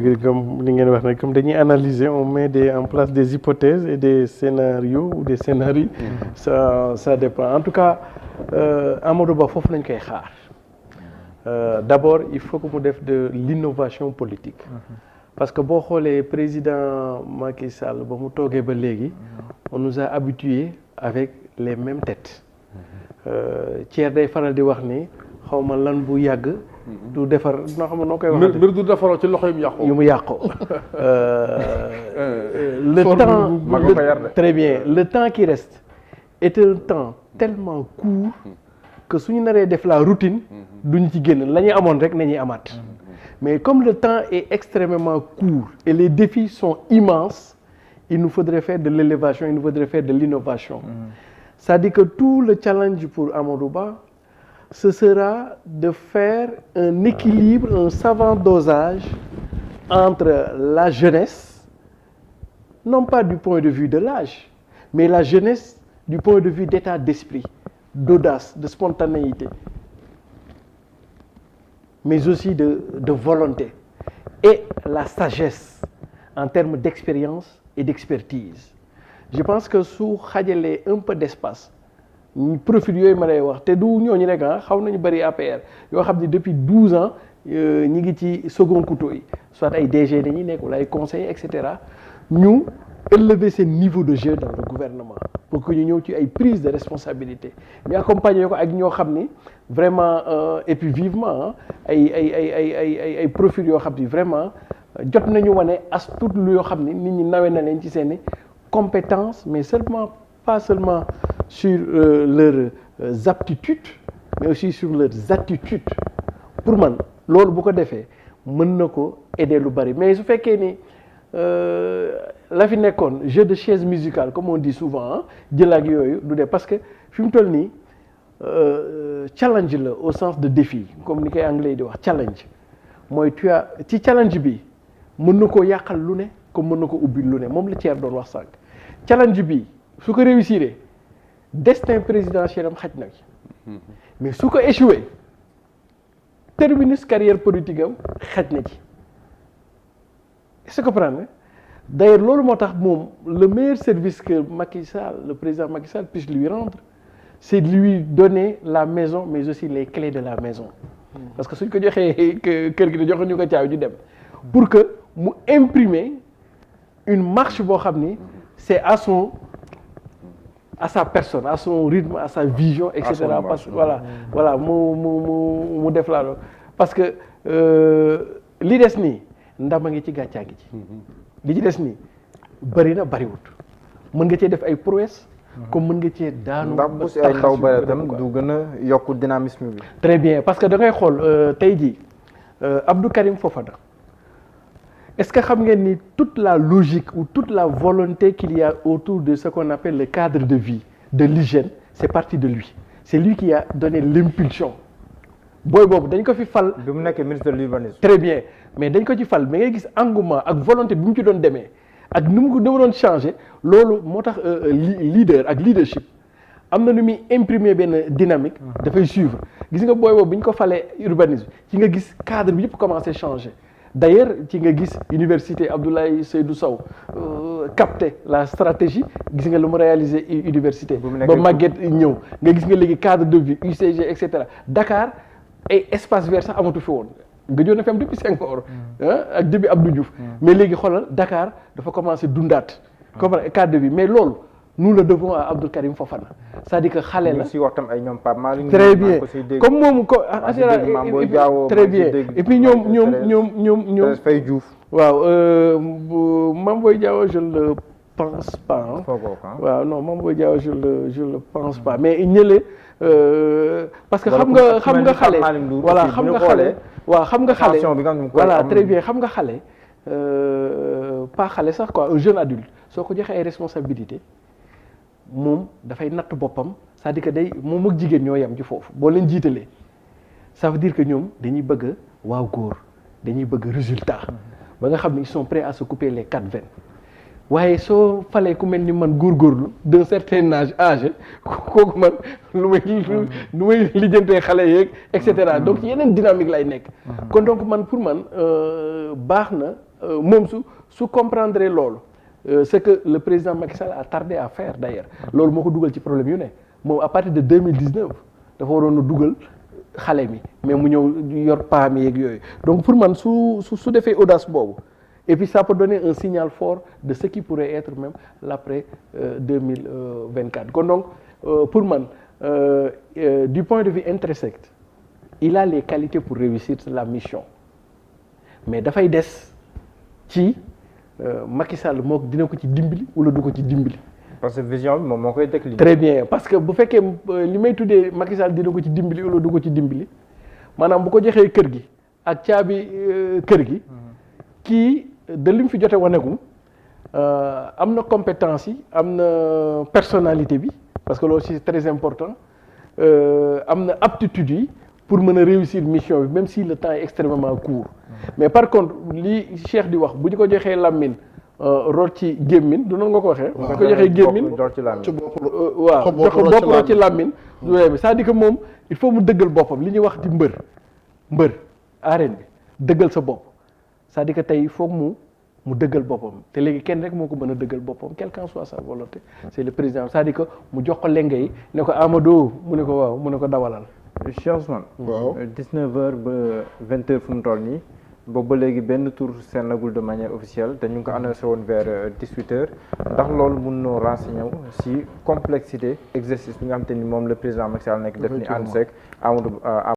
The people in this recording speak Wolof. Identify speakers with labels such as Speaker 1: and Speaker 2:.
Speaker 1: comme li ngeen wax nag comme dañuy analyser on met en place des hypothèses et des scénarios ou des scénarios. Ça dépend en tout cas Amadou Ba foofu lañ koy xaar d'abord il faut que mu def de l'innovation politique. Parce que boo xoolee président Macky Sall ba mu toogee ba léegi on nous a habitués avec les mêmes têtes. Thier day faral di wax ni xaw ma lan bu yàgg. du defar noo xam ne noo koy waxee.
Speaker 2: mbir du defaroo ci loxo yu mu yàqoo.
Speaker 1: Le temps très bien le temps qui reste est un temps tellement court que suñu naree def la routine duñ ci génn la ñuy amoon rek nañuy amaat. Mais comme le temps est extrêmement court et les défis sont immenses, il nous faudrait faire de l'élévation, il nous faudrait faire de l'innovation. C'est-à-dire que tout le challenge pour Amadou Ba, ce sera de faire un équilibre, un savant dosage entre la jeunesse, non pas du point de vue de l'âge, mais la jeunesse du point de vue d'état d'esprit, d'audace, de spontanéité, mais aussi de volonté, et la sagesse en termes d'expérience et d'expertise. Je pense que su xajalee un peu d'espace profil yooyu ma lay wax te du ñooñu rek xaw nañu bëri APR yoo xam ne depuis 12 ans ñi ngi ci second couteau yi soit ay DG dañuy nekk wala ay conseillers et cetera ñu élever seen niveau de jeu dans le gouvernement pour que ñu ñëw ci ay prise de responsabilité ñu accompagner ko ak ñoo xam ni vraiment et puis vivement ay profil yoo xam ni vraiment jot nañu wane as tuut lu yoo xam ni nit ñi nawe na leen ci seeni compétences mais pas seulement sur leurs aptitudes mais aussi sur leurs attitudes pour man loolu bu ko defee mën na ko aider lu bari mais su fekkee ni la fi nekkoon jeu de chaise musicale comme on dit souvent jël ak yooyu du dee parce que fi mu toll nii challenge la au sens de défi comme ni koy anglais di wax challenge mooy tu as ci challenge bi mën na koo yàqal lu ne comme mën na ko ubbi lu ne moom la Thier doon wax sànq challenge bi su ko réussir destin présidentiel am xaj na ci mais su ko échoué terminus carrière politique am xaj na ci est-ce que comprendre d'ailleurs loolu moo tax moom le meilleur service que Macky Sall le président Macky Sall puisse lui rendre c'est de lui donner la maison mais aussi les clés de la maison parce que suñ ko joxee kër gi da joxe ñu ko caaw ju dem pour que mu imprimer une marche boo xam ni c'est à sa personne à son rythme à sa vision et cetera parce que voilà mu def laa loolu parce que li des nii ndam a ngi ci gàccaa ngi ci li ci des nii bëri na bëriwut mën nga cee def ay prouesses comme mën nga cee daanu
Speaker 3: ndax bu si ay ndaw bëri tam du gën a yokk dynamisme bi
Speaker 1: très bien parce que da ngay xool tey jii Abdou Karim Fofana est-ce que xam ngeen ni toute la logique ou toute la volonté qu'il y a autour de ce qu'on appelle le cadre de vie de l'hygiène c'est parti de lui c'est lui qui a donné l'impulsion booy boobu dañ ko fi fal
Speaker 3: bi mu nekk ministre de l'urbanisme
Speaker 1: très bien mais dañ ko ci fal mais ngay gis engouement ak volonté bi mu ci doon demee ak ni mu doon changer loolu moo tax leader ak leadership am na nu muy imprimer benn dynamique dafay suivre gis nga booy boobu bi ñu ko falee urbanisme ci nga gis cadre bi yëpp commencé changer d'ailleurs ci nga gis université Abdoulaye Seydou Sow capté la stratégie gis nga lu mu réaliser université ba Maguette ñëw nga gis nga léegi cadre de vie UCG et cetera Dakar ay espace vert sax amatu fi woon nga joon na fi am depuis Senghor ak depuis Abdou Diouf mais léegi xoolal Dakar dafa commencé dundaat comme cadre de vie mais loolu nous le devons à Abdou Karim Fofana c'est-à-dire que xale la
Speaker 3: si wax tam ay ñoom Pape Malick
Speaker 1: très bien comme moom ko très bien et puis ñoom
Speaker 3: Faye Diouf
Speaker 1: waaw Mame Boye Diao je le pense pas waaw non Mame Boye Diao je le pense pas mais ñële parce que xam nga xale voilà xam nga xale waaw xam nga xale voilà très bien xam nga xale pas xale sax quoi un jeune adulte soo ko joxee ay responsabilités moom dafay natt boppam c'est-à-dire que day moom ak jigéen ñoo yem ci foofu boo leen jiitalee ça veut dire que ñoom dañuy bëgg waaw góor dañuy bëgg résultat ba nga xam ne ils sont prêts à se couper les 4 veines waaye soo falee ku mel ni man góorgóorlu d'un certain âge kooku man lu may lijjantee xale yeeg et cetera donc yeneen dynamique lay nekk kon donc man pour man baax na moom su comprendre loolu ce que le président Macky Sall a tardé à faire d'ailleurs loolu moo ko dugal ci problème yu ne moom à partir de 2019 dafa waroon a dugal xale mi mais mu ñëw yor paa mi yeeg yooyu donc pour man su defee audace boobu et puis ça peut donner un signal fort de ce qui pourrait être même l'après 2024 kon donc pour man du point de vue intrinsèque il a les qualités pour réussir la mission mais dafay des ci Macky Sall moo dina ko ci dimbali wala du ko ci dimbali.
Speaker 3: parce que vision bi moom moo koy décliner.
Speaker 1: très bien parce que bu fekkee li may tuddee Macky Sall dina ko ci dimbali wala du ko ci dimbali maanaam bu ko joxee kër gi ak caabi kër gi. kii de li mu fi jote wanegum am na compétence yi am na personnalité bi parce que loolu c'est très important am na aptitude yi pour mën a réussir mission bi même si le temps est extrêmement court mais par contre li Cheikh di wax bu ñu ko joxee làmmiñ root ci gémmiñ du noonu nga ko waxee. bu ñu ko joxee gémmiñ waaw jox ko bopp root ci làmmiñ c'est-à-dire que moom il faut mu dëggal boppam li ñuy wax di mbër arène bi dëggal sa bopp c'est-à-dire que tey foog mu dëggal boppam te léegi kenn rek moo ko mën a dëggal boppam quelle qu'en soit sa volonté c'est le président c'est-à-dire que mu jox ko lenge yi ne ko Amadou mu ne ko waaw mu ne ko dawalal.
Speaker 3: Cheikh Ousmane. waaw 19h ba 20h fu mu toll nii boobu ba léegi benn tour seenagul de manière officielle te ñu ngi ko annoncé woon vers 18h ndax loolu mun noo renseigner wu si complexité exercice bi nga xam te ni moom le président Macky Sall nekk def ni ànd seeg Amadou